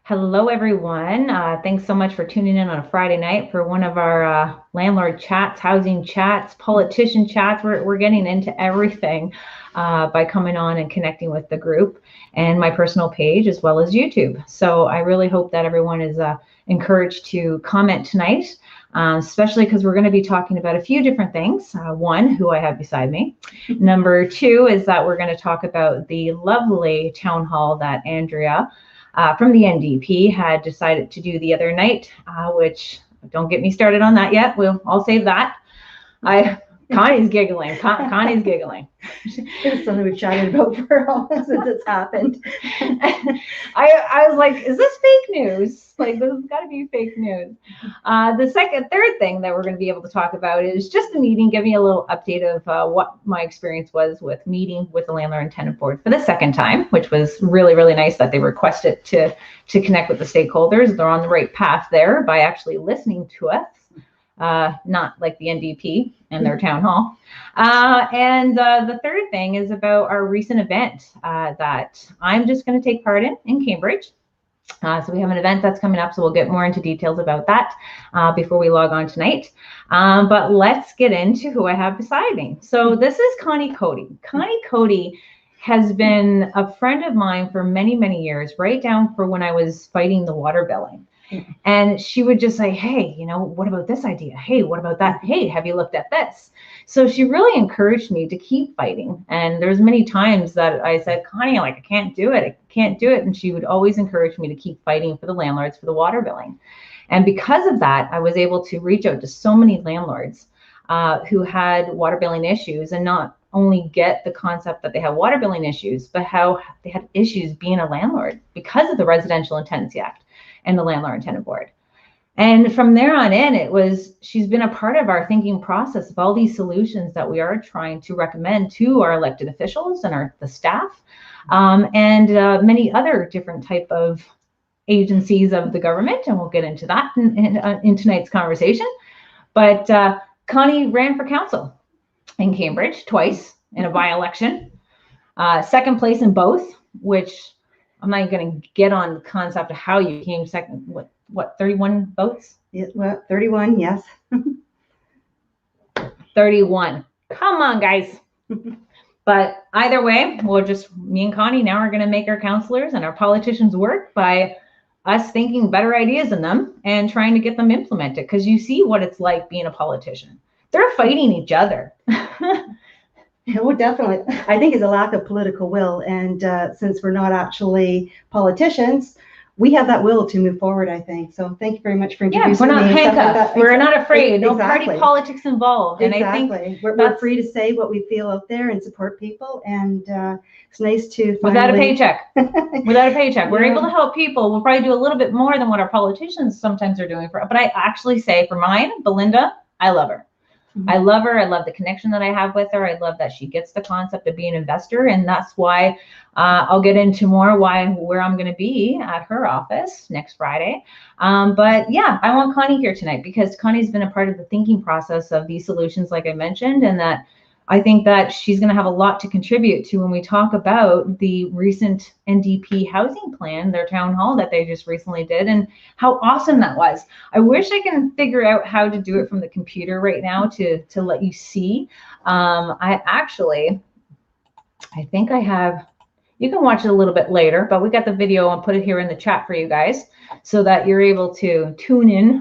Hello, everyone. Thanks so much for tuning in on a Friday night for one of our landlord chats, housing chats, politician chats. We're getting into everything by coming on and connecting with the group and my personal page as well as YouTube. So I really hope that everyone is encouraged to comment tonight, especially because we're going to be talking about a few different things. One, who I have beside me. Number two is that we're going to talk about the lovely town hall that Andrea from the NDP had decided to do the other night, which don't get me started on that yet. I'll save that. Connie's giggling. Connie's giggling. It's something we've chatted about for a while since it's happened. I was like, is this fake news? Like, this has got to be fake news. The third thing that we're going to be able to talk about is just the meeting, giving you a little update of what my experience was with meeting with the Landlord and Tenant Board for the second time, which was really, really nice that they requested to connect with the stakeholders. They're on the right path there by actually listening to us. Not like the NDP and their town hall. And the third thing is about our recent event that I'm just going to take part in Cambridge. So we have an event that's coming up, so we'll get more into details about that before we log on tonight. But let's get into who I have beside me. So this is Connie Cody. Connie Cody has been a friend of mine for many, many years, right down for when I was fighting the water billing. And she would just say, hey, what about this idea? Hey, what about that? Hey, have you looked at this? So she really encouraged me to keep fighting. And there's many times that I said, Connie, I can't do it. I can't do it. And she would always encourage me to keep fighting for the landlords for the water billing. And because of that, I was able to reach out to so many landlords who had water billing issues, and not only get the concept that they have water billing issues, but how they had issues being a landlord because of the Residential and Tenancy Act and the Landlord and Tenant Board. And from there on in, she's been a part of our thinking process of all these solutions that we are trying to recommend to our elected officials and the staff, and many other different type of agencies of the government. And we'll get into that in tonight's conversation. But Connie ran for council in Cambridge twice in a by-election, second place in both, which I'm not even going to get on the concept of how you came second. What 31 votes? Yeah, well, 31, yes. 31. Come on, guys. But either way, me and Connie now are going to make our councillors and our politicians work by us thinking better ideas in them and trying to get them implemented. Because you see what it's like being a politician. They're fighting each other. Well, definitely. I think it's a lack of political will. And since we're not actually politicians, we have that will to move forward, I think. So thank you very much for introducing me. We're not handcuffed. We're not afraid. No Exactly. party politics involved. And exactly. I think we're free to say what we feel out there and support people. And it's nice to without a paycheck. Without a paycheck. We're Yeah. able to help people. We'll probably do a little bit more than what our politicians sometimes are doing. But I actually say for mine, Belinda, I love her. I love her. I love the connection that I have with her. I love that she gets the concept of being an investor. And that's why I'll get into more where I'm going to be at her office next Friday. But yeah, I want Connie here tonight because Connie's been a part of the thinking process of these solutions, like I mentioned, and that I think that she's going to have a lot to contribute to when we talk about the recent NDP Housing Plan, their town hall that they just recently did, and how awesome that was. I wish I can figure out how to do it from the computer right now to let you see. I think I have, you can watch it a little bit later, but we got the video and put it here in the chat for you guys so that you're able to tune in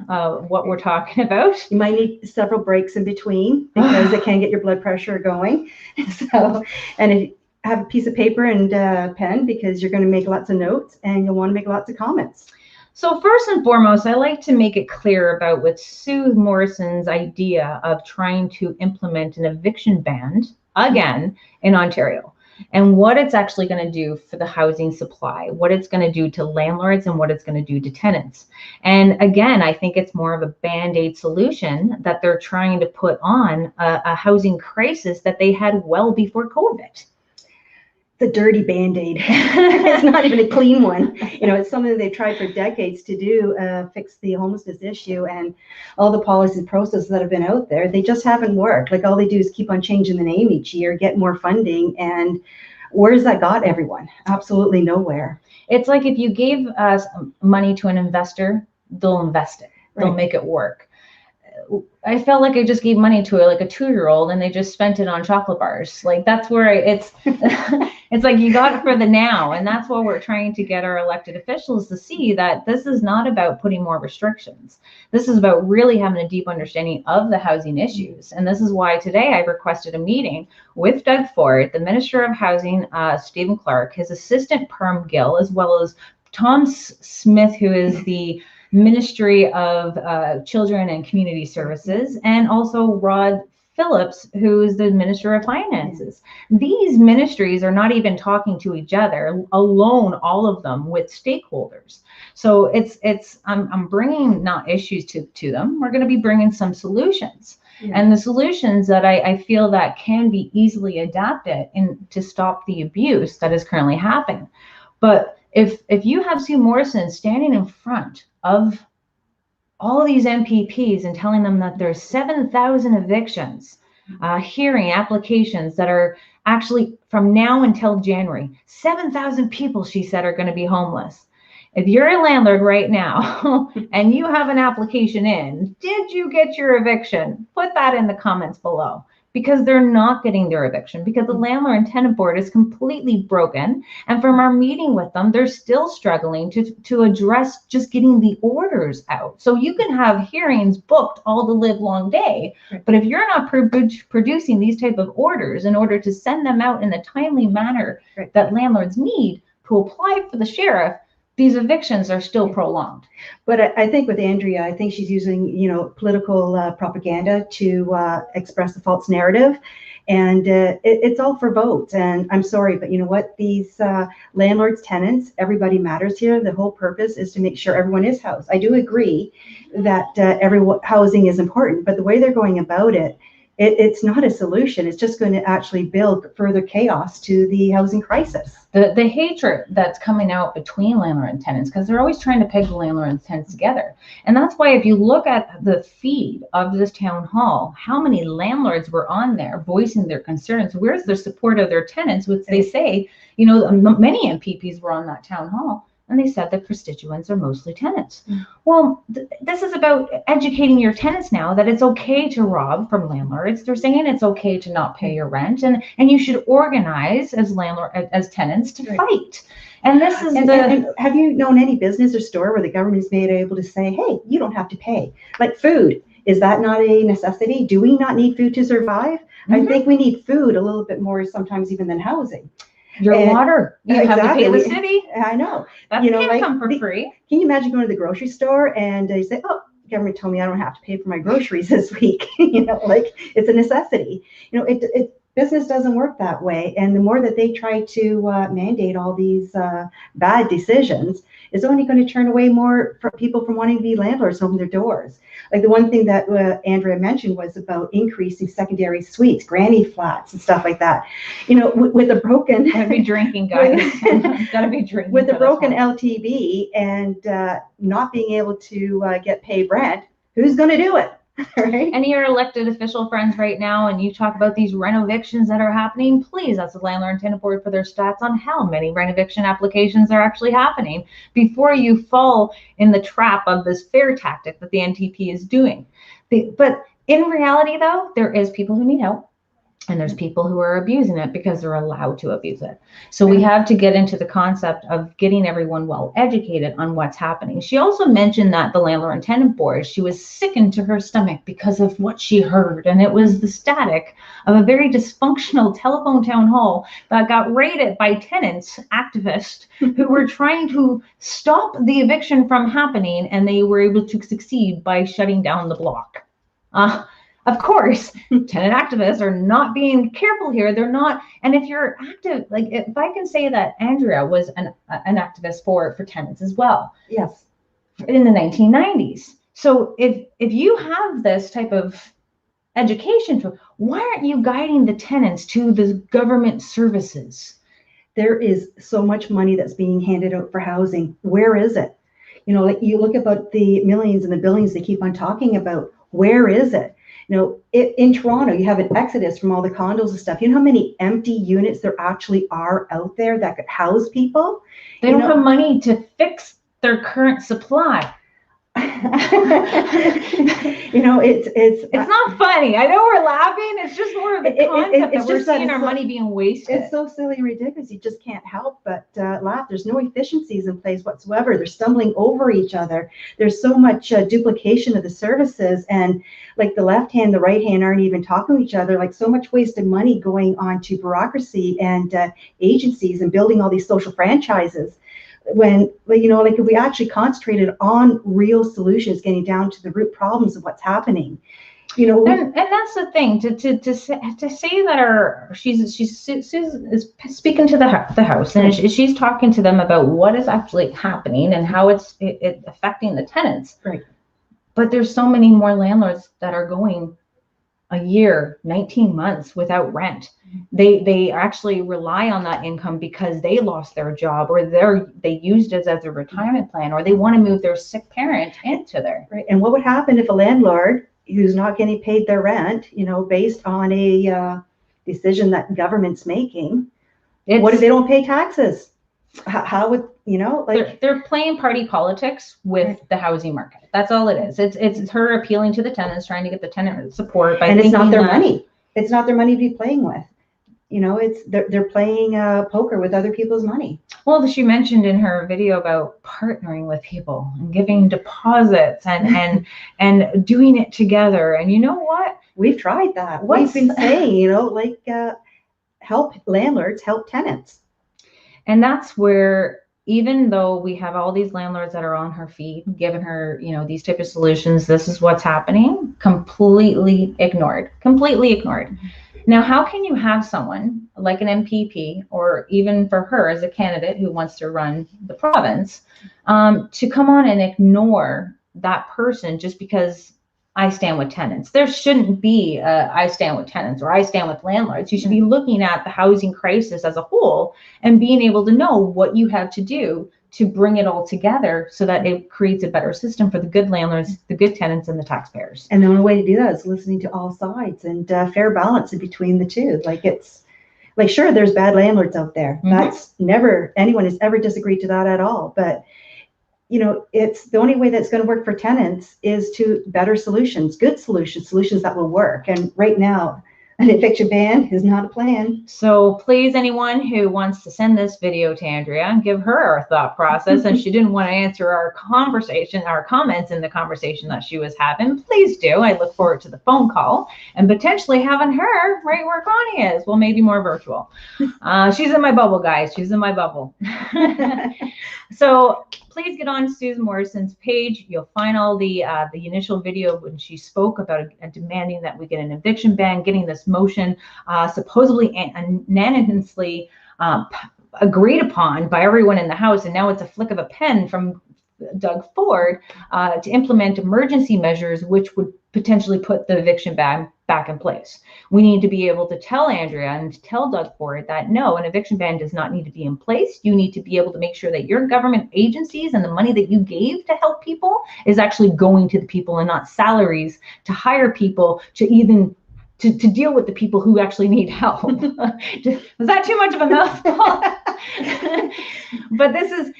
what we're talking about. You might need several breaks in between because it can get your blood pressure going. So, and if you have a piece of paper and a pen, because you're going to make lots of notes and you'll want to make lots of comments. So first and foremost, I like to make it clear about what Sue Morrison's idea of trying to implement an eviction ban again in Ontario, and what it's actually going to do for the housing supply, what it's going to do to landlords and what it's going to do to tenants. And again, I think it's more of a Band-Aid solution that they're trying to put on a housing crisis that they had well before COVID. It's a dirty Band-Aid. It's not even a clean one. It's something they've tried for decades to do, fix the homelessness issue, and all the policy processes that have been out there, they just haven't worked. Like all they do is keep on changing the name each year, get more funding, and Where's that got everyone? Absolutely nowhere. It's like if you gave us money to an investor, they'll invest it. They'll Right. make it work. I felt like I just gave money to like a 2-year-old and they just spent it on chocolate bars. Like that's where it's it's like you got it for the now. And that's what we're trying to get our elected officials to see, that this is not about putting more restrictions. This is about really having a deep understanding of the housing issues. And this is why today I requested a meeting with Doug Ford, the Minister of Housing, Stephen Clark, his assistant Perm Gill, as well as Tom Smith, who is the Ministry of Children and Community Services, and also Rod Phillips, who is the Minister of Finances. These ministries are not even talking to each other alone, all of them with stakeholders. So I'm bringing not issues to them. We're going to be bringing some solutions. Yeah. And the solutions that I feel that can be easily adapted to stop the abuse that is currently happening. But if you have Sue Morrison standing in front of all these MPPs and telling them that there's 7,000 evictions, hearing applications that are actually from now until January, 7,000 people, she said, are going to be homeless. If you're a landlord right now and you have an application in, did you get your eviction? Put that in the comments below. Because they're not getting their eviction, because the Landlord and Tenant Board is completely broken. And from our meeting with them, they're still struggling to address just getting the orders out. So you can have hearings booked all the live long day, but if you're not producing these type of orders in order to send them out in a timely manner that landlords need to apply for the sheriff, these evictions are still prolonged. But I think with Andrea, I think she's using, political propaganda to express the false narrative. And it's all for votes. And I'm sorry, but you know what? These landlords, tenants, everybody matters here. The whole purpose is to make sure everyone is housed. I do agree that housing is important, but the way they're going about it, it's not a solution. It's just going to actually build further chaos to the housing crisis. The hatred that's coming out between landlord and tenants, because they're always trying to peg the landlord and tenants together. And that's why if you look at the feed of this town hall, how many landlords were on there voicing their concerns? Where's the support of their tenants, which they say, many MPPs were on that town hall. And they said that constituents are mostly tenants. Well, this is about educating your tenants now that it's okay to rob from landlords. They're saying it's okay to not pay your rent, and you should organize as tenants to fight. And this is and have you known any business or store where the government's made able to say, hey, you don't have to pay? Like food, is that not a necessity? Do we not need food to survive? I think we need food a little bit more sometimes even than housing. Water, you have to pay the city. I know. That can't come for free. Can you imagine going to the grocery store and you say, oh, the government told me I don't have to pay for my groceries this week. It's a necessity. Business doesn't work that way. And the more that they try to mandate all these bad decisions, is only going to turn away more people from wanting to be landlords open their doors. Like the one thing that Andrea mentioned was about increasing secondary suites, granny flats and stuff like that. With a broken... Gotta be drinking, guys. Gotta be drinking. With a broken LTV and not being able to get paid rent, who's going to do it? Right. Any of your elected official friends right now, and you talk about these renovictions that are happening, please ask the Landlord and Tenant Board for their stats on how many renoviction applications are actually happening before you fall in the trap of this fair tactic that the NTP is doing. But in reality, though, there is people who need help. And there's people who are abusing it because they're allowed to abuse it. So we have to get into the concept of getting everyone well educated on what's happening. She also mentioned that the Landlord and Tenant Board, she was sickened to her stomach because of what she heard. And it was the static of a very dysfunctional telephone town hall that got raided by tenants, activists, who were trying to stop the eviction from happening. And they were able to succeed by shutting down the block. Of course, tenant activists are not being careful here. They're not. And if you're active, like if I can say that Andrea was an activist for tenants as well. Yes. In the 1990s. So if you have this type of education, why aren't you guiding the tenants to the government services? There is so much money that's being handed out for housing. Where is it? Like you look about the millions and the billions they keep on talking about. Where is it? In Toronto, you have an exodus from all the condos and stuff. You know how many empty units there actually are out there that could house people? They don't have money to fix their current supply. It's not funny. I know we're laughing. It's just more of the concept that we're seeing our money being wasted. It's so silly and ridiculous. You just can't help but laugh. There's no efficiencies in place whatsoever. They're stumbling over each other. There's so much duplication of the services, and like the left hand, the right hand aren't even talking to each other. Like so much wasted money going on to bureaucracy and agencies and building all these social franchises. When, like if we actually concentrated on real solutions, getting down to the root problems of what's happening, and that's the thing to say that Susan is speaking to the house, and she's talking to them about what is actually happening and how it's affecting the tenants. Right. But there's so many more landlords that are going a year, 19 months without rent. They actually rely on that income because they lost their job, or they used it as a retirement plan, or they want to move their sick parent into there. Right. And what would happen if a landlord who's not getting paid their rent, based on a decision that government's making, what if they don't pay taxes? How would they're playing party politics with the housing market. That's all it is. It's her appealing to the tenants, trying to get the tenant support by, and it's not their money. It's not their money to be playing with. They're playing poker with other people's money. Well, she mentioned in her video about partnering with people and giving deposits and doing it together. And you know what? We've tried that. We've been saying, help landlords, help tenants. And that's where, even though we have all these landlords that are on her feet, giving her, these type of solutions, this is what's happening, completely ignored. Now, how can you have someone like an MPP, or even for her as a candidate who wants to run the province, to come on and ignore that person just because I stand with tenants? There shouldn't be I stand with tenants or I stand with landlords. You should be looking at the housing crisis as a whole and being able to know what you have to do to bring it all together so that it creates a better system for the good landlords, the good tenants, and the taxpayers. And the only way to do that is listening to all sides and fair balance in between the two. Sure, there's bad landlords out there. Mm-hmm. That's never, anyone has ever disagreed to that at all. But it's the only way that's going to work for tenants is to better solutions, good solutions that will work. And right now, an eviction ban is not a plan. So please, anyone who wants to send this video to Andrea and give her our thought process, and she didn't want to answer our comments in the conversation that she was having, please do. I look forward to the phone call and potentially having her right where Connie is. Well, maybe more virtual. She's in my bubble, guys. She's in my bubble. So please get on Susan Morrison's page. You'll find all the initial video when she spoke about demanding that we get an eviction ban, getting this motion supposedly unanimously agreed upon by everyone in the House, and now it's a flick of a pen from Doug Ford to implement emergency measures which would potentially put the eviction ban back in place. We need to be able to tell Andrea and tell Doug Ford that no, an eviction ban does not need to be in place. You need to be able to make sure that your government agencies and the money that you gave to help people is actually going to the people and not salaries to hire people to deal with the people who actually need help. Was that too much of a mouthful? But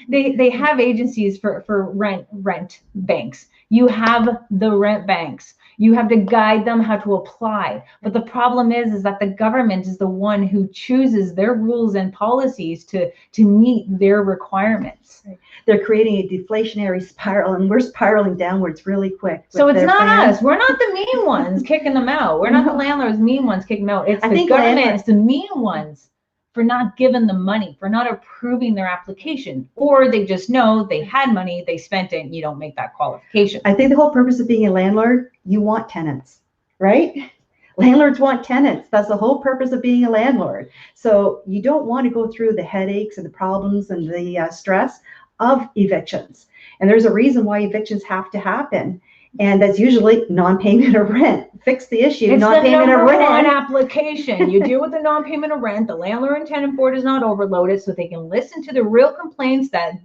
they have agencies for rent banks. You have the rent banks. You have to guide them how to apply. But the problem is that the government is the one who chooses their rules and policies to meet their requirements. They're creating a deflationary spiral, and we're spiraling downwards really quick. So it's not us. We're not the mean ones kicking them out. We're not the landlords mean ones kicking them out. It's the government. It's the mean ones for not giving them money, for not approving their application. Or they just know they had money, they spent it, and you don't make that qualification. I think the whole purpose of being a landlord, you want tenants, right? Landlords want tenants. That's the whole purpose of being a landlord. So you don't want to go through the headaches and the problems and the stress of evictions. And there's a reason why evictions have to happen. And that's usually non-payment of rent. Fix the issue, non-payment of rent. It's the number one application. You deal with the non-payment of rent. The Landlord and Tenant Board is not overloaded, so they can listen to the real complaints that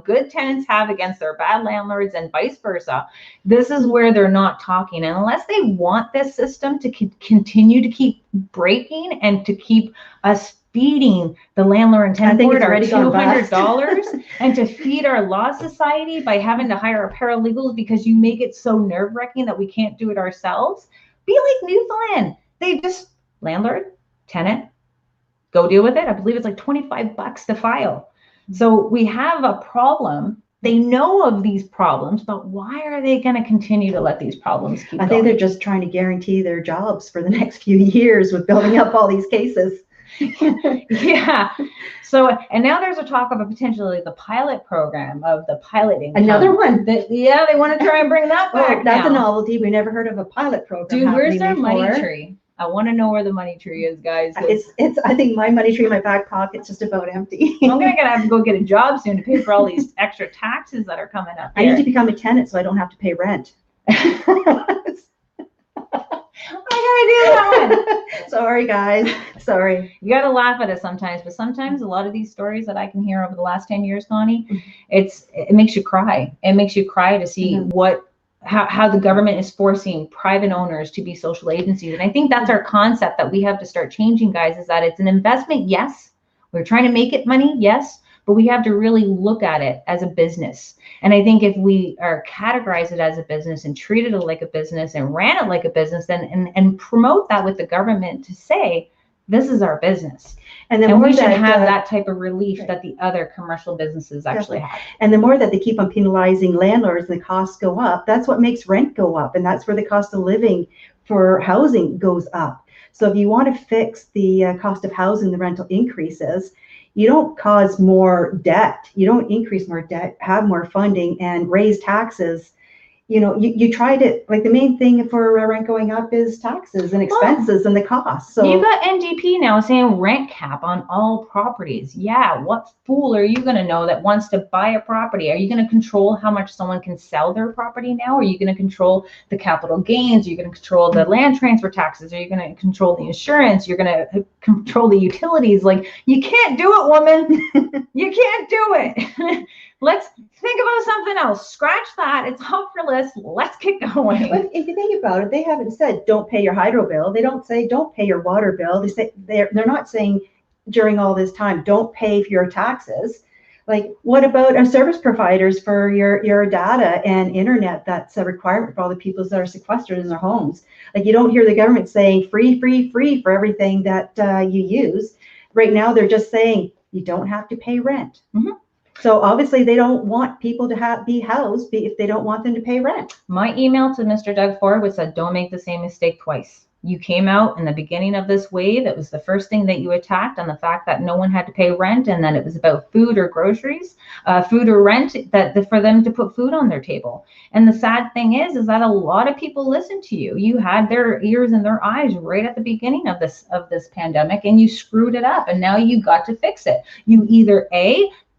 good tenants have against their bad landlords and vice versa. This is where they're not talking. And unless they want this system to continue to keep breaking and to keep us feeding the Landlord and Tenant Board our $200 and to feed our law society by having to hire a paralegal because you make it so nerve-wracking that we can't do it ourselves, be like Newfoundland. They just, landlord, tenant, go deal with it. I believe it's like $25 to file. So we have a problem. They know of these problems, but why are they going to continue to let these problems keep going? I think they're just trying to guarantee their jobs for the next few years with building up all these cases. Yeah. So, and now there's a talk of a potentially the pilot program of the piloting. Another one. They want to try and bring that back. That's a novelty. We never heard of a pilot program. Dude, where's their money tree? I want to know where the money tree is, guys. It's. I think my money tree in my back pocket's just about empty. I'm gonna have to go get a job soon to pay for all these extra taxes that are coming up. I need to become a tenant so I don't have to pay rent. I gotta do that one. Sorry, guys. Sorry. You gotta laugh at it sometimes, but sometimes a lot of these stories that I can hear over the last 10 years, Connie, it makes you cry. It makes you cry to see how the government is forcing private owners to be social agencies. And I think that's our concept that we have to start changing, guys, is that it's an investment. Yes. We're trying to make it money. Yes. But we have to really look at it as a business. And I think if we are categorize it as a business and treated it like a business and ran it like a business, then and promote that with the government to say, this is our business. And then we should have that type of relief that the other commercial businesses actually have. And the more that they keep on penalizing landlords and the costs go up, that's what makes rent go up. And that's where the cost of living for housing goes up. So if you want to fix the cost of housing, the rental increases, you don't cause more debt. You don't increase more debt, have more funding, and raise taxes. You try to, like, the main thing for rent going up is taxes and expenses and the costs. So you got NDP now saying rent cap on all properties. Yeah, what fool are you going to know that wants to buy a property? Are you going to control how much someone can sell their property now? Are you going to control the capital gains? Are you going to control the land transfer taxes? Are you going to control the insurance? You're going to control the utilities. Like, you can't do it, woman. You can't do it. Let's think about something else. Scratch that. It's off your list. Let's get going. But if you think about it, they haven't said don't pay your hydro bill. They don't say don't pay your water bill. They say they're not saying during all this time don't pay for your taxes. Like, what about our service providers for your data and internet? That's a requirement for all the people that are sequestered in their homes. Like, you don't hear the government saying free for everything that you use. Right now, they're just saying you don't have to pay rent. Mm-hmm. So obviously they don't want people to be housed if they don't want them to pay rent. My email to Mr. Doug Ford was said, don't make the same mistake twice. You came out in the beginning of this wave. It was the first thing that you attacked on the fact that no one had to pay rent. And then it was about food or groceries, food or rent, for them to put food on their table. And the sad thing is that a lot of people listened to you. You had their ears and their eyes right at the beginning of this pandemic, and you screwed it up. And now you got to fix it. You either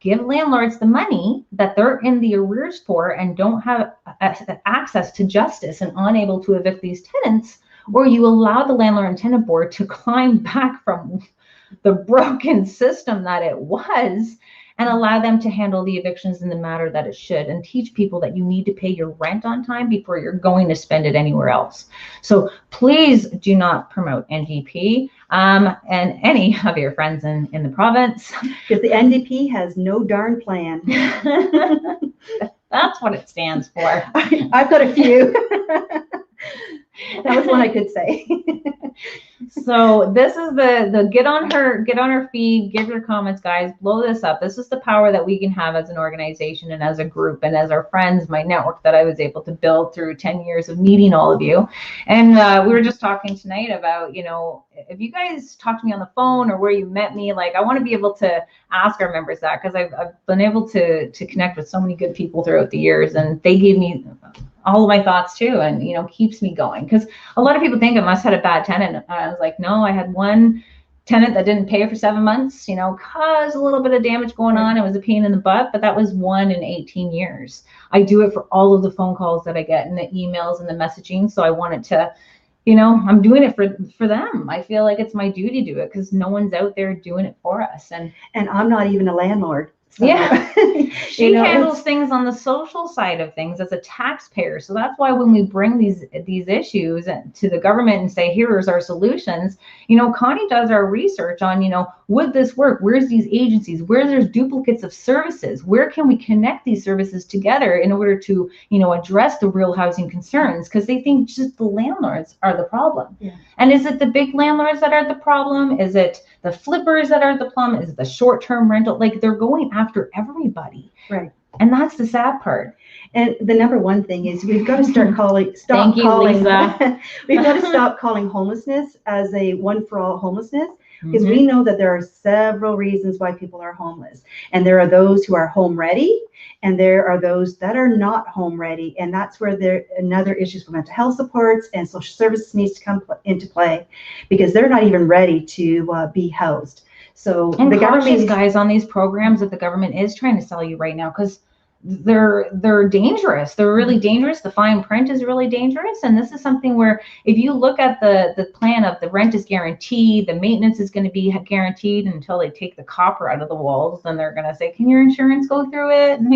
give landlords the money that they're in the arrears for and don't have access to justice and unable to evict these tenants, or you allow the Landlord and Tenant Board to climb back from the broken system that it was and allow them to handle the evictions in the manner that it should, and teach people that you need to pay your rent on time before you're going to spend it anywhere else. So please do not promote NDP and any of your friends in the province. Because the NDP has no darn plan. That's what it stands for. I've got a few. That was one I could say. So this is the get on her feed, give your comments, guys, blow this up. This is the power that we can have as an organization and as a group and as our friends, my network that I was able to build through 10 years of meeting all of you. And we were just talking tonight about, if you guys talk to me on the phone or where you met me, like, I want to be able to ask our members that, because I've been able to connect with so many good people throughout the years, and they gave me all of my thoughts too, and keeps me going. Because a lot of people think I must have had a bad tenant. I was like, no, I had one tenant that didn't pay for 7 months, caused a little bit of damage going on. It was a pain in the butt, but that was 1 in 18 years. I do it for all of the phone calls that I get and the emails and the messaging. So I wanted to, I'm doing it for them. I feel like it's my duty to do it because no one's out there doing it for us. And I'm not even a landlord. So. Yeah. She handles things on the social side of things as a taxpayer. So that's why when we bring these issues to the government and say, here's our solutions, Connie does our research on, would this work? Where's these agencies? Where there's duplicates of services? Where can we connect these services together in order to, address the real housing concerns? Because they think just the landlords are the problem. Yeah. And is it the big landlords that are the problem? Is it the flippers that are the problem? Is it the short-term rental? Like, they're going after everybody. Right. And that's the sad part. And the number one thing is we've got to stop calling we've got to stop calling homelessness as a one for all homelessness, because we know that there are several reasons why people are homeless. And there are those who are home ready, and there are those that are not home ready. And that's where another issues for mental health supports and social services needs to come into play, because they're not even ready to be housed. So and the government, guys, on these programs that the government is trying to sell you right now, because they're dangerous. They're really dangerous. The fine print is really dangerous. And this is something where if you look at the plan of the rent is guaranteed, the maintenance is going to be guaranteed until they take the copper out of the walls, then they're going to say, can your insurance go through it? And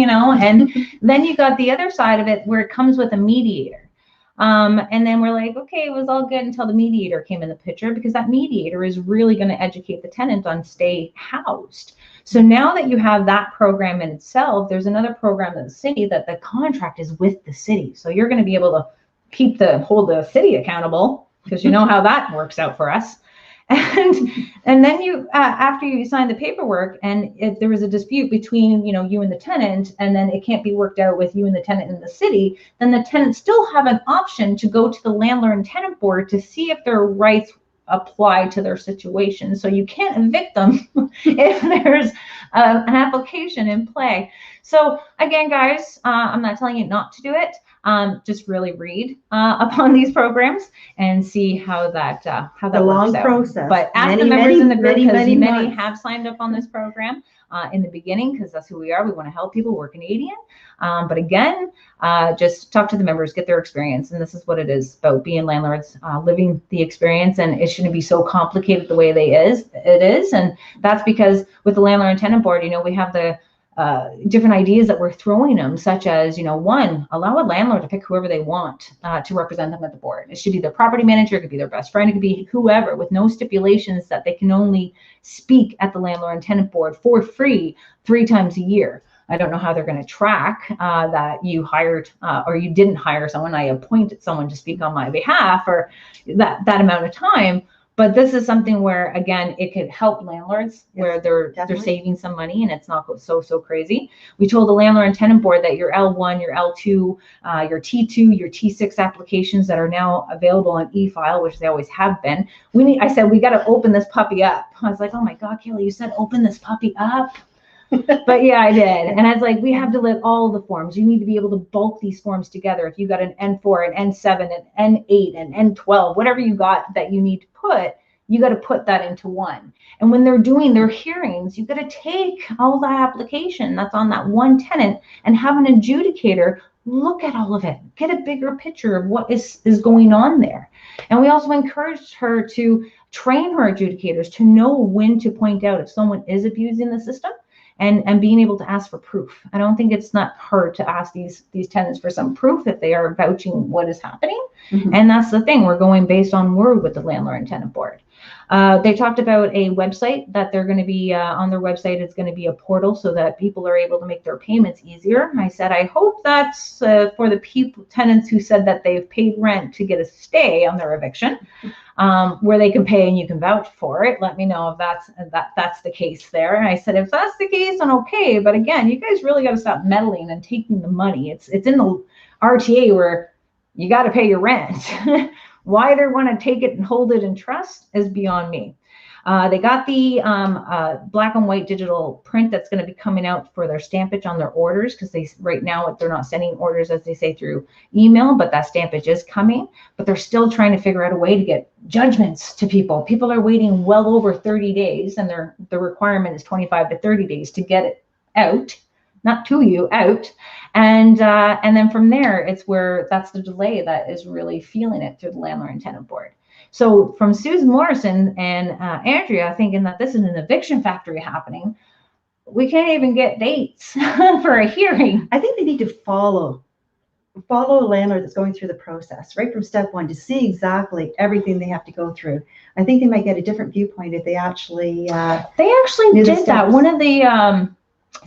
then you got the other side of it where it comes with a mediator. And then we're like, okay, it was all good until the mediator came in the picture, because that mediator is really going to educate the tenant on stay housed. So now that you have that program in itself, there's another program in the city that the contract is with the city. So you're going to be able to hold the city accountable, because you know how that works out for us. And then you, after you sign the paperwork, and if there was a dispute between, you and the tenant, and then it can't be worked out with you and the tenant in the city, then the tenant still have an option to go to the Landlord and Tenant Board to see if their rights apply to their situation. So you can't evict them if there's an application in play. So again, guys, I'm not telling you not to do it. Just really read upon these programs and see how that works long out. process. But ask the members in the group, because many have signed up on this program in the beginning, because that's who we are. We want to help people. We're Canadian. But again, just talk to the members, get their experience. And this is what it is about being landlords, living the experience. And it shouldn't be so complicated the way it is. And that's because with the Landlord and Tenant Board, we have the different ideas that we're throwing them, such as, one, allow a landlord to pick whoever they want to represent them at the board. It should be their property manager, it could be their best friend, it could be whoever, with no stipulations that they can only speak at the Landlord and Tenant Board for free 3 times a year. I don't know how they're going to track that you hired or you didn't hire someone. I appointed someone to speak on my behalf for that amount of time. But this is something where, again, it could help landlords, where they're saving some money and it's not so crazy. We told the Landlord and Tenant Board that your L1, your L2, your T2, your T6 applications that are now available on e-file, which they always have been. I said, we got to open this puppy up. I was like, oh my God, Kelly, you said open this puppy up. But yeah, I did. And I was like, we have to let all the forms. You need to be able to bulk these forms together. If you got an N4, an N7, an N8, an N12, whatever you got that you need to put, you got to put that into one. And when they're doing their hearings, you got to take all that application that's on that one tenant and have an adjudicator look at all of it, get a bigger picture of what is going on there. And we also encouraged her to train her adjudicators to know when to point out if someone is abusing the system. And being able to ask for proof. I don't think it's not hard to ask these tenants for some proof if they are vouching what is happening. Mm-hmm. And that's the thing. We're going based on word with the Landlord and Tenant Board. They talked about a website that they're going to be on their website. It's going to be a portal so that people are able to make their payments easier. I said, I hope that's for the tenants who said that they've paid rent to get a stay on their eviction. Where they can pay and you can vouch for it. Let me know if that's the case there. And I said, if that's the case, then okay. But again, you guys really got to stop meddling and taking the money. It's in the RTA where you got to pay your rent. Why they want to take it and hold it in trust is beyond me. They got the black and white digital print that's going to be coming out for their stampage on their orders, because right now they're not sending orders, as they say, through email, but that stampage is coming. But they're still trying to figure out a way to get judgments to people. People are waiting well over 30 days, and the requirement is 25 to 30 days to get it out, not to you, out. And then from there, it's where that's the delay that is really feeling it through the Landlord and Tenant Board. So from Susan Morrison and Andrea thinking that this is an eviction factory happening, we can't even get dates for a hearing. I think they need to follow a landlord that's going through the process right from step one to see exactly everything they have to go through. I think they might get a different viewpoint if they actually did that. One of the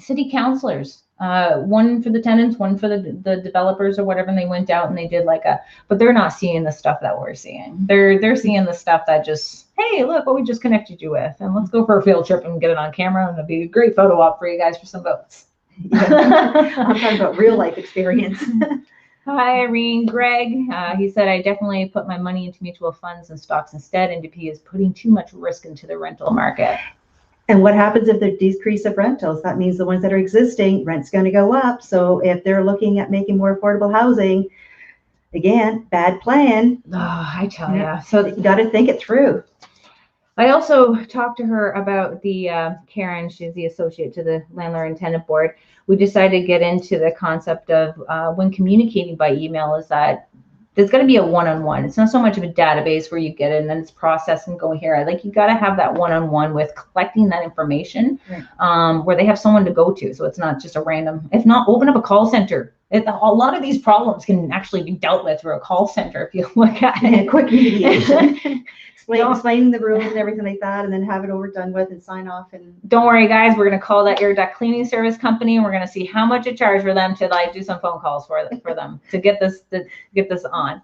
city councilors, one for the tenants, one for the developers or whatever, and they went out and they did but they're not seeing the stuff that we're seeing. They're seeing the stuff that just, hey, look what we just connected you with, and let's go for a field trip and get it on camera, and it'll be a great photo op for you guys for some votes. Yeah. I'm talking about real life experience. Hi, Irene. Greg, he said, I definitely put my money into mutual funds and stocks instead. NDP is putting too much risk into the rental market. And what happens if there's decrease of rentals? That means the ones that are existing, rent's going to go up. So if they're looking at making more affordable housing, again, bad plan. Oh, I tell you. So you got to think it through. I also talked to her about the Karen, she's the associate to the Landlord and Tenant Board. We decided to get into the concept of when communicating by email is that there's got to be a one-on-one. It's not so much of a database where you get it and then it's processed and go here. Like you got to have that one-on-one with collecting that information, right. Where they have someone to go to. So it's not just a random, if not, open up a call center. A lot of these problems can actually be dealt with through a call center if you look at it. Quick mediation. Explaining the rules and everything like that, and then have it over done with and sign off. And don't worry, guys, we're going to call that air duct cleaning service company, and we're going to see how much it charges for them to do some phone calls for them to get this on.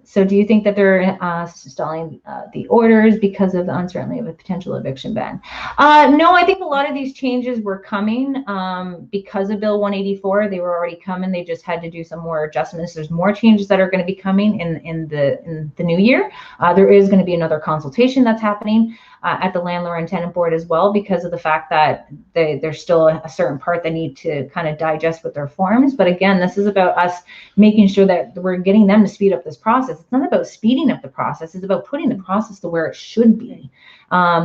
So do you think that they're stalling the orders because of the uncertainty of a potential eviction ban? No, I think a lot of these changes were coming because of Bill 184. They were already coming. They just had to do some more adjustments. There's more changes that are going to be coming in the new year. There is going to be another consultation that's happening at the Landlord and Tenant Board as well, because of the fact that there's still a certain part they need to kind of digest with their forms. But again, this is about us making sure that we're getting them to speed up this process. It's not about speeding up the process. It's about putting the process to where it should be.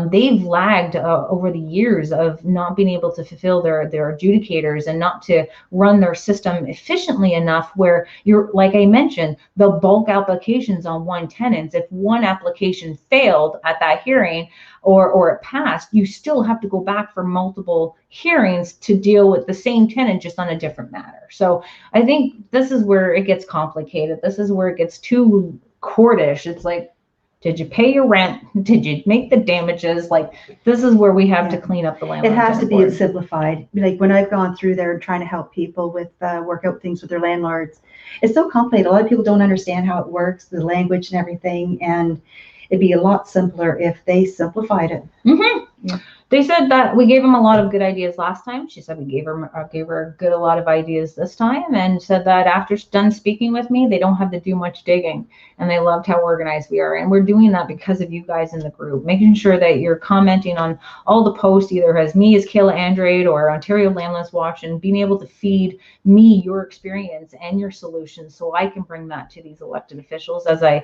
They've lagged over the years of not being able to fulfill their adjudicators and not to run their system efficiently enough where you're, like I mentioned, the bulk applications on one tenant. If one application failed at that hearing or it passed, you still have to go back for multiple hearings to deal with the same tenant just on a different matter. So I think this is where it gets complicated. This is where it gets too courtish. It's like, did you pay your rent? Did you make the damages? Like, this is where we have to clean up the landlord. It has to be simplified. Like when I've gone through there trying to help people with work out things with their landlords, it's so complicated. A lot of people don't understand how it works, the language and everything, and it'd be a lot simpler if they simplified it. Mm-hmm. Yeah. They said that we gave them a lot of good ideas last time. She said we gave her a lot of ideas this time, and said that after done speaking with me, they don't have to do much digging, and they loved how organized we are. And we're doing that because of you guys in the group, making sure that you're commenting on all the posts, either as me as Kayla Andrade or Ontario Landless Watch, and being able to feed me your experience and your solutions so I can bring that to these elected officials as I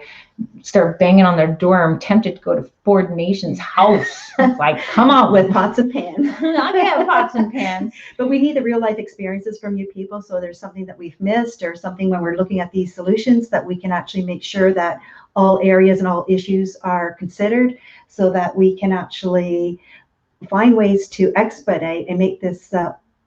start banging on their door. I'm tempted to go to Ford Nation's house. Like, come out with pots and pans. I have pots and pans. But we need the real life experiences from you people. So there's something that we've missed or something when we're looking at these solutions that we can actually make sure that all areas and all issues are considered so that we can actually find ways to expedite and make this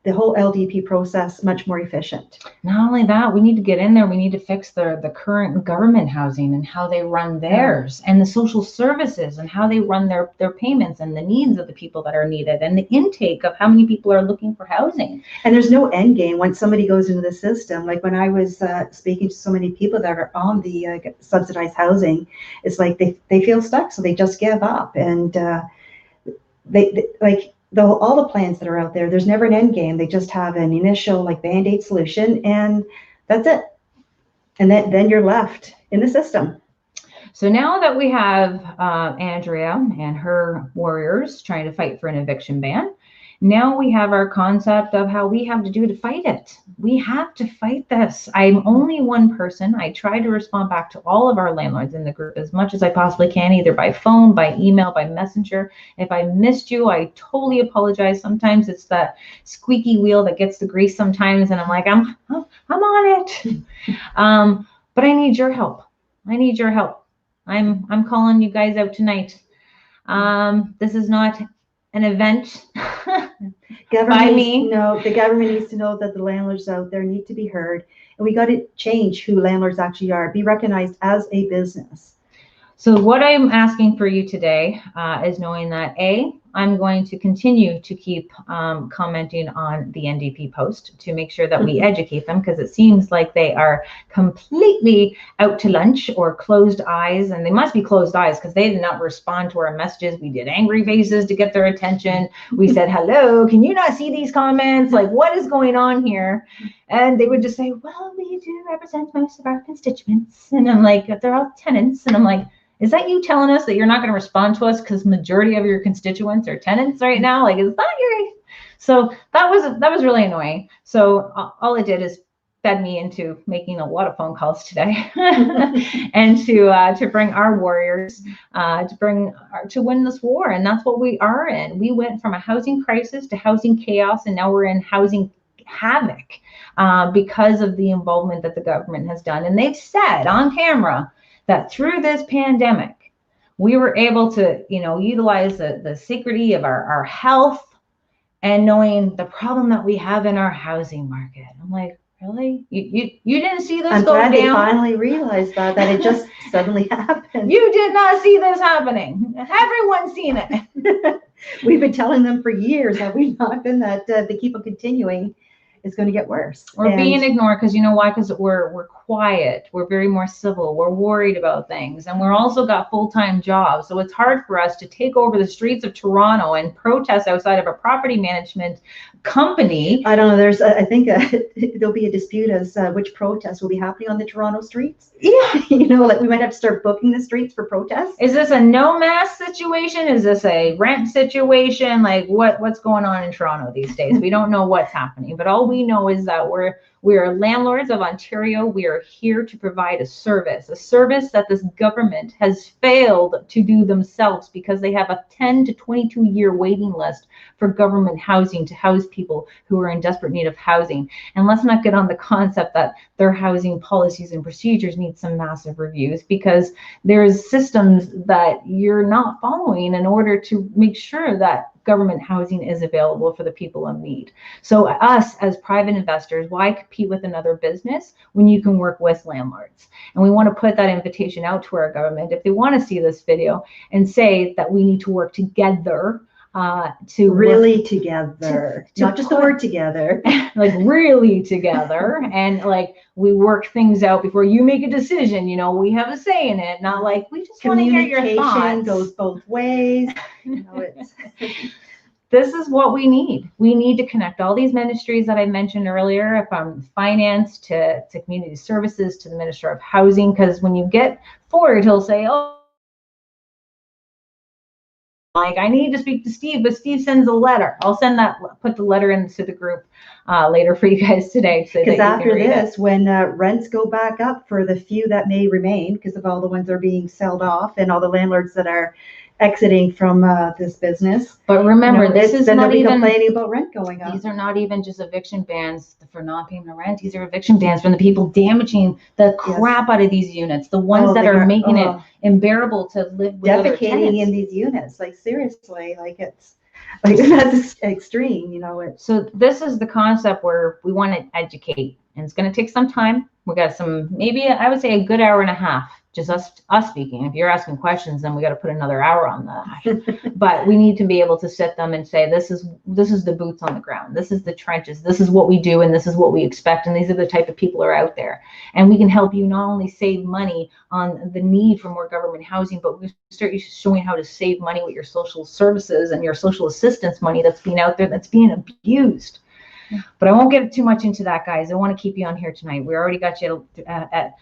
the whole LDP process much more efficient. Not only that, we need to get in there. We need to fix the current government housing and how they run theirs, and the social services and how they run their payments and the needs of the people that are needed, and the intake of how many people are looking for housing. And there's no end game once somebody goes into the system. Like when I was speaking to so many people that are on the subsidized housing, it's like they feel stuck, so they just give up. And they like, all the plans that are out there, there's never an end game. They just have an initial like Band-Aid solution, and that's it. And then you're left in the system. So now that we have Andrea and her warriors trying to fight for an eviction ban, now we have our concept of how we have to do to fight it. We have to fight this. I'm only one person. I try to respond back to all of our landlords in the group as much as I possibly can, either by phone, by email, by messenger. If I missed you, I totally apologize. Sometimes it's that squeaky wheel that gets the grease sometimes, and I'm like, I'm on it. But I need your help. I need your help. I'm calling you guys out tonight. This is not an event Government by needs me. to know, the government needs to know that the landlords out there need to be heard. And we got to change who landlords actually are, be recognized as a business. So what I'm asking for you today is knowing that I'm going to continue to keep commenting on the NDP post to make sure that we educate them, because it seems like they are completely out to lunch or closed eyes, and they must be closed eyes because they did not respond to our messages. We did angry faces to get their attention. We said, hello, can you not see these comments? Like, what is going on here? And they would just say, well, we do represent most of our constituents. And I'm like, they're all tenants. And I'm like, is that you telling us that you're not going to respond to us because majority of your constituents are tenants right now? Like, is that your? So that was really annoying. So all it did is fed me into making a lot of phone calls today, and to bring our warriors, to win this war, and that's what we are in. We went from a housing crisis to housing chaos, and now we're in housing havoc because of the involvement that the government has done. And they've said on camera that through this pandemic, we were able to, utilize the sacredity of our health and knowing the problem that we have in our housing market. I'm like, really? You didn't see this go down? I'm glad they finally realized that it just suddenly happened. You did not see this happening. Everyone's seen it. We've been telling them for years, have we not been, that they keep on continuing. It's going to get worse. We're being ignored because you know why? Because we're quiet. We're very more civil. We're worried about things, and we're also got full-time jobs. So it's hard for us to take over the streets of Toronto and protest outside of a property management company. I don't know. I think there'll be a dispute as which protests will be happening on the Toronto streets. Yeah, like we might have to start booking the streets for protests. Is this a no mask situation? Is this a rent situation? Like what's going on in Toronto these days? We don't know what's happening, but all we know is that we are landlords of Ontario. We are here to provide a service that this government has failed to do themselves, because they have a 10 to 22 year waiting list for government housing to house people who are in desperate need of housing. And let's not get on the concept that their housing policies and procedures need some massive reviews, because there's systems that you're not following in order to make sure that government housing is available for the people in need. So us as private investors, why compete with another business when you can work with landlords? And we want to put that invitation out to our government if they want to see this video, and say that we need to work together to really together, not just the word together, like really together, and like we work things out before you make a decision. We have a say in it, not like we just want to hear your thoughts. Communication goes both ways. This is what we need. We need to connect all these ministries that I mentioned earlier, from finance to community services to the Minister of Housing, because when you get Ford, he'll say, oh, like, I need to speak to Steve, but Steve sends a letter. I'll put the letter into the group later for you guys today. Because after this, when rents go back up for the few that may remain, because of all the ones that are being sold off and all the landlords that are exiting from this business. But remember, this is not even complaining about rent going up. These are not even just eviction bans for not paying the rent. These are eviction bans from the people damaging the crap out of these units, the ones that are making it unbearable to live with other tenants. Defecating in these units, like seriously, like it's like that's extreme, So this is the concept where we want to educate, and it's going to take some time. We got maybe I would say a good hour and a half, just us speaking. If you're asking questions, then we got to put another hour on that. But we need to be able to sit them and say, this is the boots on the ground. This is the trenches. This is what we do, and this is what we expect. And these are the type of people are out there. And we can help you not only save money on the need for more government housing, but we start showing how to save money with your social services and your social assistance money that's being out there, that's being abused. But I won't get too much into that, guys. I want to keep you on here tonight. We already got you at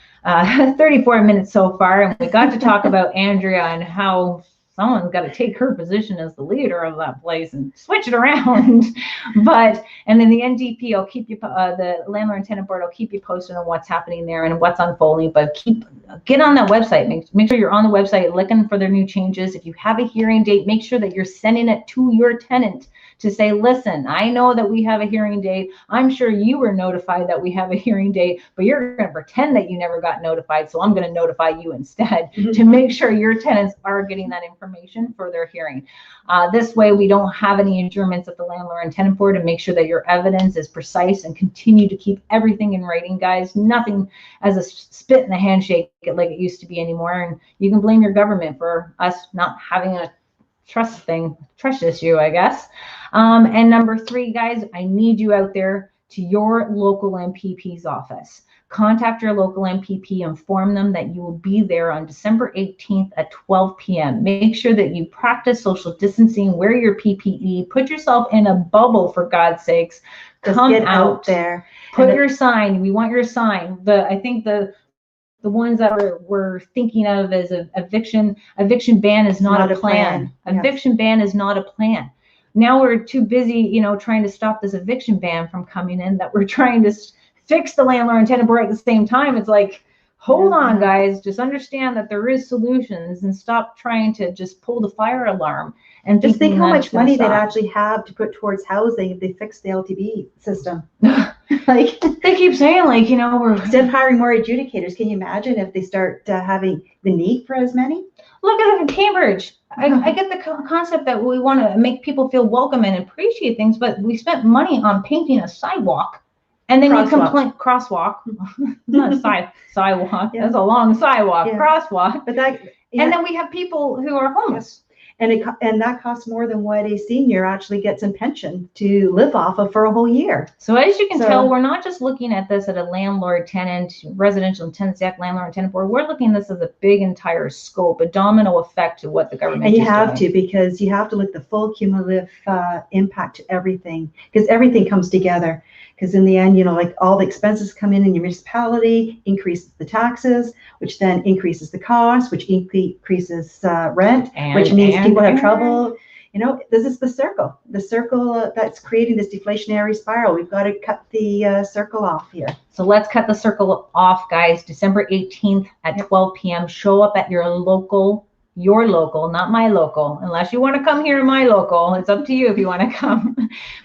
34 minutes so far, and we got to talk about Andrea and how someone's got to take her position as the leader of that place and switch it around. But And then the NDP, I'll keep you, the Landlord and Tenant Board, I'll keep you posted on what's happening there and what's unfolding. But get on that website. Make sure you're on the website looking for their new changes. If you have a hearing date, make sure that you're sending it to your tenant to say, listen, I know that we have a hearing date. I'm sure you were notified that we have a hearing date, but you're going to pretend that you never got notified. So I'm going to notify you instead to make sure your tenants are getting that information for their hearing. This way we don't have any adjournments at the Landlord and Tenant Board, and make sure that your evidence is precise, and continue to keep everything in writing, guys. Nothing as a spit in the handshake like it used to be anymore. And you can blame your government for us not having a trust issue, I guess. And number 3, guys, I need you out there to your local MPP's office. Contact your local MPP, inform them that you will be there on December 18th at 12 p.m. Make sure that you practice social distancing, wear your PPE, put yourself in a bubble, for God's sakes. Come out there. Put your sign. We want your sign. I think the ones that we're thinking of as eviction ban is not a plan. Eviction ban is not a plan. Now we're too busy, trying to stop this eviction ban from coming in, that we're trying to fix the Landlord and Tenant Board at the same time. It's like, hold on, guys, just understand that there is solutions, and stop trying to just pull the fire alarm. And just think how much money they'd actually have to put towards housing if they fix the LTB system. Like they keep saying, we're instead of hiring more adjudicators. Can you imagine if they start having the need for as many? Look at it in Cambridge. I get the concept that we want to make people feel welcome and appreciate things, but we spent money on painting a sidewalk, and then you complain crosswalk, not a sidewalk. Yeah. That's a long sidewalk, crosswalk. But and then we have people who are homeless. And that costs more than what a senior actually gets in pension to live off of for a whole year. So as you can tell, we're not just looking at this at a landlord-tenant, residential and tenancy act, Landlord and Tenant Board. We're looking at this as a big entire scope, a domino effect to what the government is doing. And you have to, because you have to look at the full cumulative impact to everything, because everything comes together. Because in the end, like all the expenses come in your municipality, increases the taxes, which then increases the cost, which increases rent, which means people have trouble. This is the circle that's creating this deflationary spiral. We've got to cut the circle off here. So let's cut the circle off, guys. December 18th at 12 p.m. Show up at your local, not my local, unless you want to come here to my local. It's up to you if you want to come.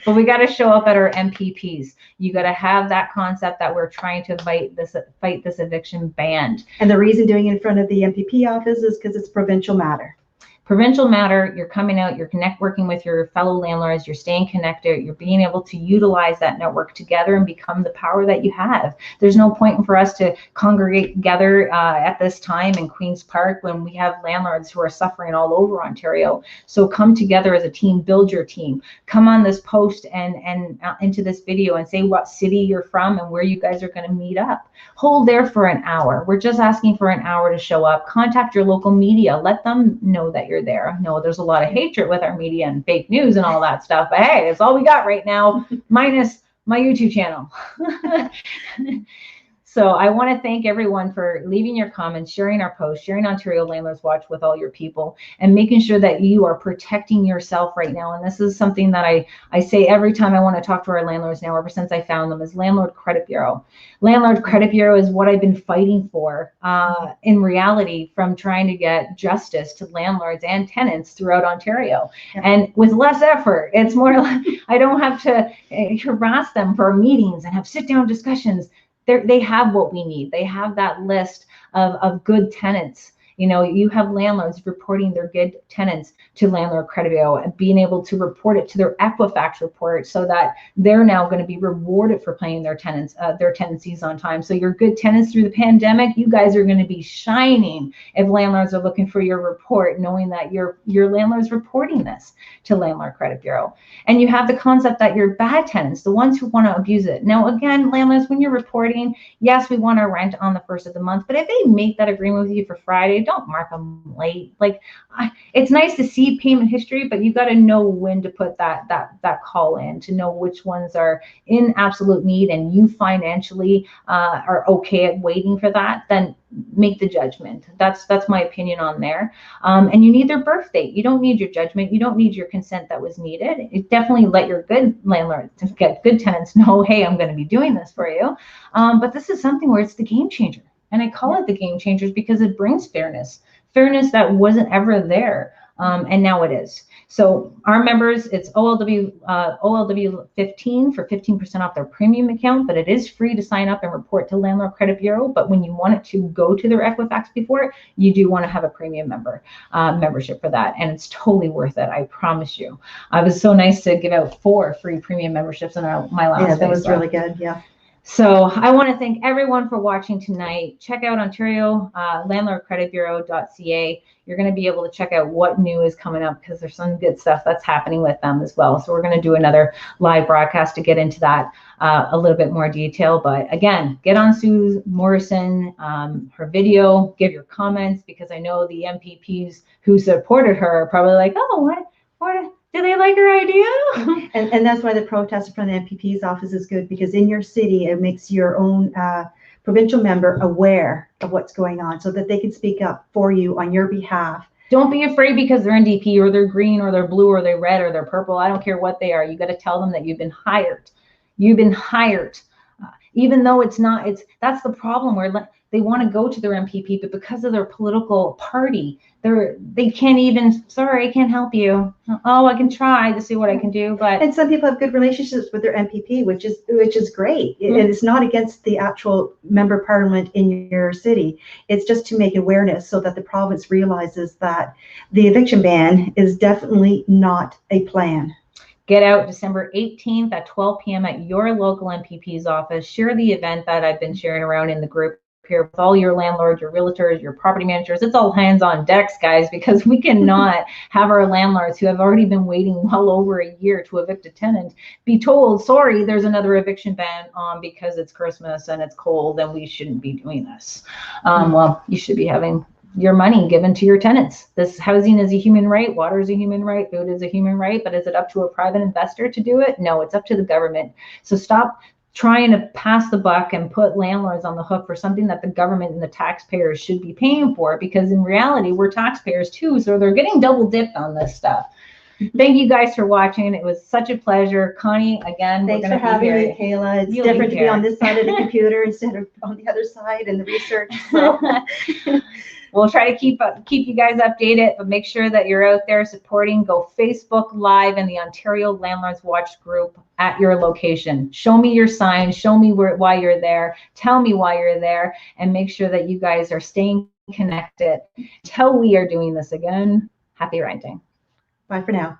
But we got to show up at our MPPs. You got to have that concept that we're trying to fight this eviction ban. And the reason doing it in front of the MPP office is because it's provincial matter. Provincial matter, you're coming out, you're working with your fellow landlords, you're staying connected, you're being able to utilize that network together and become the power that you have. There's no point for us to congregate together at this time in Queen's Park when we have landlords who are suffering all over Ontario. So come together as a team, build your team. Come on this post and into this video and say what city you're from and where you guys are going to meet up. Hold there for an hour. We're just asking for an hour to show up. Contact your local media. Let them know that you're there. I know there's a lot of hatred with our media and fake news and all that stuff, but hey, it's all we got right now, minus my YouTube channel. So I want to thank everyone for leaving your comments, sharing our posts, sharing Ontario Landlords Watch with all your people, and making sure that you are protecting yourself right now. And this is something that I say every time I want to talk to our landlords now, ever since I found them, is Landlord Credit Bureau. Landlord Credit Bureau is what I've been fighting for in reality, from trying to get justice to landlords and tenants throughout Ontario. And with less effort, it's more like I don't have to harass them for meetings and have sit-down discussions. They have what we need. They have that list of good tenants. You have landlords reporting their good tenants to Landlord Credit Bureau and being able to report it to their Equifax report, so that they're now going to be rewarded for paying their tenancies on time. So your good tenants through the pandemic, you guys are going to be shining if landlords are looking for your report, knowing that your landlord's reporting this to Landlord Credit Bureau. And you have the concept that your bad tenants, the ones who want to abuse it. Now, again, landlords, when you're reporting, yes, we want our rent on the first of the month, but if they make that agreement with you for Friday, don't mark them late. Like, it's nice to see payment history, but you got to know when to put that call in, to know which ones are in absolute need and you financially are okay at waiting for that. Then make the judgment. That's my opinion on there. And you need their birth date. You don't need your judgment. You don't need your consent that was needed. It definitely let your good landlord, get good tenants know, hey, I'm going to be doing this for you. But this is something where it's the game changer. And I call it the game changers because it brings fairness that wasn't ever there. And now it is. So our members, it's OLW 15 for 15% off their premium account, but it is free to sign up and report to Landlord Credit Bureau. But when you want it to go to their Equifax before, you do want to have a premium membership for that. And it's totally worth it. I promise you. It was so nice to give out 4 free premium memberships in my last Yeah, that was really good. Yeah. So I want to thank everyone for watching tonight. Check out Ontario landlordcreditbureau.ca. You're going to be able to check out what new is coming up because there's some good stuff that's happening with them as well. So we're going to do another live broadcast to get into that a little bit more detail. But again, get on Sue Morrison, her video, give your comments, because I know the MPPs who supported her are probably like, oh, what? Do they like her idea? And that's why the protest from the MPP's office is good, because in your city, it makes your own provincial member aware of what's going on so that they can speak up for you on your behalf. Don't be afraid because they're NDP or they're green or they're blue or they're red or they're purple. I don't care what they are. You got to tell them that you've been hired. You've been hired. Even though that's the problem where they want to go to their MPP, but because of their political party, they can't even, sorry, I can't help you. Oh, I can try to see what I can do, but. And some people have good relationships with their MPP, which is great. Mm-hmm. And it's not against the actual member of parliament in your city. It's just to make awareness so that the province realizes that the eviction ban is definitely not a plan. Get out December 18th at 12 p.m. at your local MPP's office. Share the event that I've been sharing around in the group here with all your landlords, your realtors, your property managers. It's all hands on decks, guys, because we cannot have our landlords who have already been waiting well over a year to evict a tenant be told, sorry, there's another eviction ban on because it's Christmas and it's cold and we shouldn't be doing this. Well, you should be having your money given to your tenants. This housing is a human right, water is a human right, food is a human right, but is it up to a private investor to do it? No, it's up to the government. So stop trying to pass the buck and put landlords on the hook for something that the government and the taxpayers should be paying for, because in reality, we're taxpayers too, so they're getting double dipped on this stuff. Thank you guys for watching. It was such a pleasure. Connie, again, thanks for having me, Kayla. It's different to be on this side of the computer instead of on the other side in the research. So. We'll try to keep you guys updated, but make sure that you're out there supporting. Go Facebook Live in the Ontario Landlords Watch group at your location. Show me your sign. Show me why you're there. Tell me why you're there, and make sure that you guys are staying connected until we are doing this again. Happy renting. Bye for now.